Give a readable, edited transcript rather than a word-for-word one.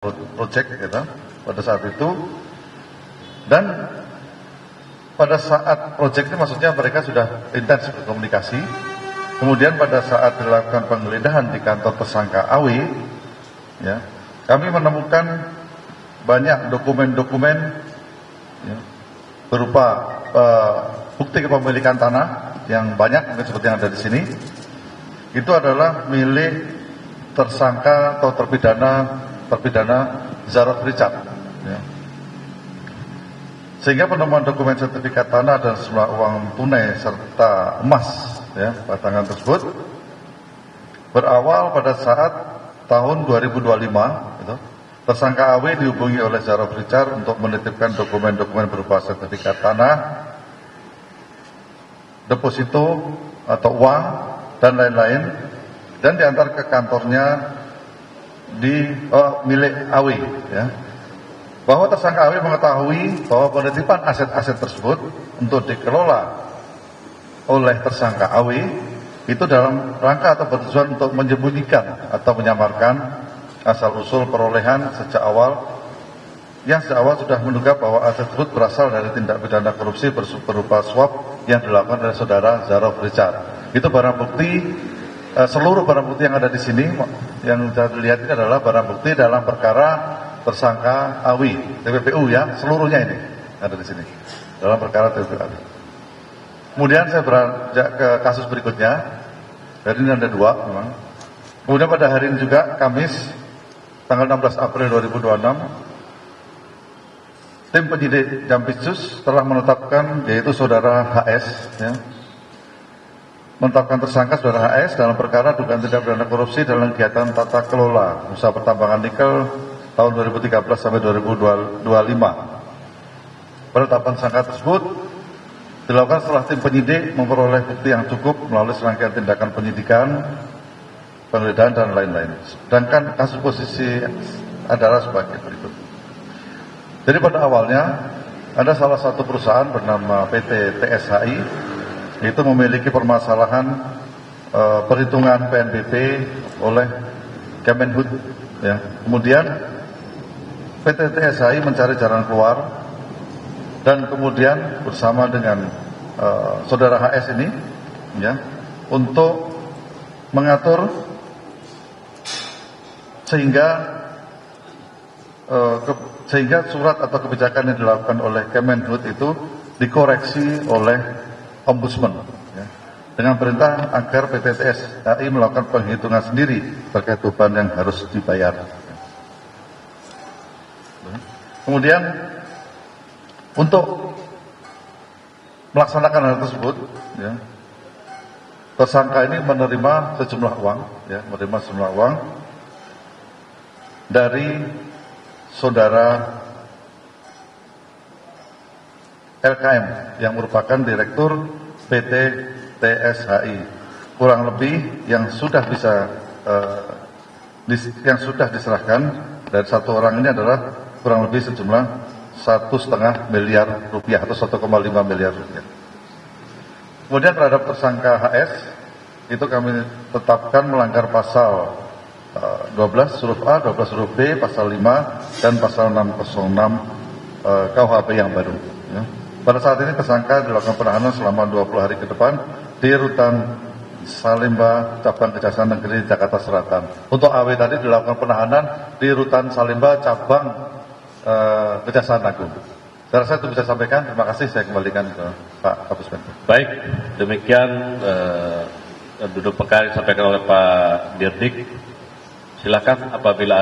project gitu, pada saat itu. Dan pada saat project ini maksudnya mereka sudah intens berkomunikasi. Kemudian pada saat dilakukan penggeledahan di kantor tersangka AW, ya, kami menemukan banyak dokumen-dokumen, ya, berupa bukti kepemilikan tanah yang banyak, mungkin seperti yang ada di sini. Itu adalah milik tersangka atau terpidana Zarod Richard. Ya. Sehingga penemuan dokumen sertifikat tanah dan sejumlah uang tunai serta emas, ya, batangan tersebut berawal pada saat tahun 2025. Gitu. Tersangka AW dihubungi oleh Zarod Richard untuk menitipkan dokumen-dokumen berupa sertifikat tanah, deposito atau uang dan lain-lain, dan diantar ke kantornya di milik AW, ya. Bahwa tersangka AW mengetahui bahwa penitipan aset-aset tersebut untuk dikelola oleh tersangka AW itu dalam rangka atau bertujuan untuk menyembunyikan atau menyamarkan asal-usul perolehan sejak awal sudah menduga bahwa aset tersebut berasal dari tindak pidana korupsi berupa suap yang dilakukan oleh saudara Zarod Richard. Itu barang bukti. Seluruh barang bukti yang ada di sini yang sudah dilihat ini adalah barang bukti dalam perkara tersangka AW, TPPU, ya, seluruhnya ini ada di sini dalam perkara TPPU. Kemudian saya beranjak ke kasus berikutnya. Dari ini ada dua memang. Kemudian pada hari ini juga, Kamis tanggal 16 April 2026, tim penyidik Jampitsus telah menetapkan, yaitu saudara HS, ya, menetapkan tersangka saudara HS dalam perkara dugaan tindak pidana korupsi dalam kegiatan tata kelola usaha pertambangan nikel tahun 2013 sampai 2025. Penetapan tersangka tersebut dilakukan setelah tim penyidik memperoleh bukti yang cukup melalui serangkaian tindakan penyidikan, penggeledahan dan lain-lain. Sedangkan kasus posisi adalah sebagai berikut. Jadi pada awalnya ada salah satu perusahaan bernama PT TSHI, itu memiliki permasalahan perhitungan PNBP oleh Kemenhub, ya. Kemudian PT TSHI mencari jalan keluar dan kemudian bersama dengan saudara HS ini, ya, untuk mengatur sehingga surat atau kebijakan yang dilakukan oleh Kemenhub itu dikoreksi oleh Ombudsman, ya, dengan perintah agar PT TSHI melakukan penghitungan sendiri terkait beban yang harus dibayar. Kemudian untuk melaksanakan hal tersebut, ya, tersangka ini menerima sejumlah uang, dari saudara LKM yang merupakan direktur PT TSHI, kurang lebih yang sudah diserahkan dari satu orang ini adalah kurang lebih sejumlah 1,5 miliar rupiah atau 1,5 miliar rupiah. Kemudian terhadap tersangka HS itu kami tetapkan melanggar pasal 12 huruf A, 12 huruf B, pasal 5 dan pasal 606 KUHP yang baru, ya. Pada saat ini tersangka dilakukan penahanan selama 20 hari ke depan di Rutan Salemba, Cabang Kejaksaan Negeri Jakarta Selatan. Untuk AW tadi dilakukan penahanan di Rutan Salemba, Cabang Kejaksaan Agung. Saya rasa itu bisa sampaikan. Terima kasih. Saya kembalikan ke Pak Kapus Penkum. Baik, demikian duduk perkara disampaikan oleh Pak Dirdik. Silakan apabila ada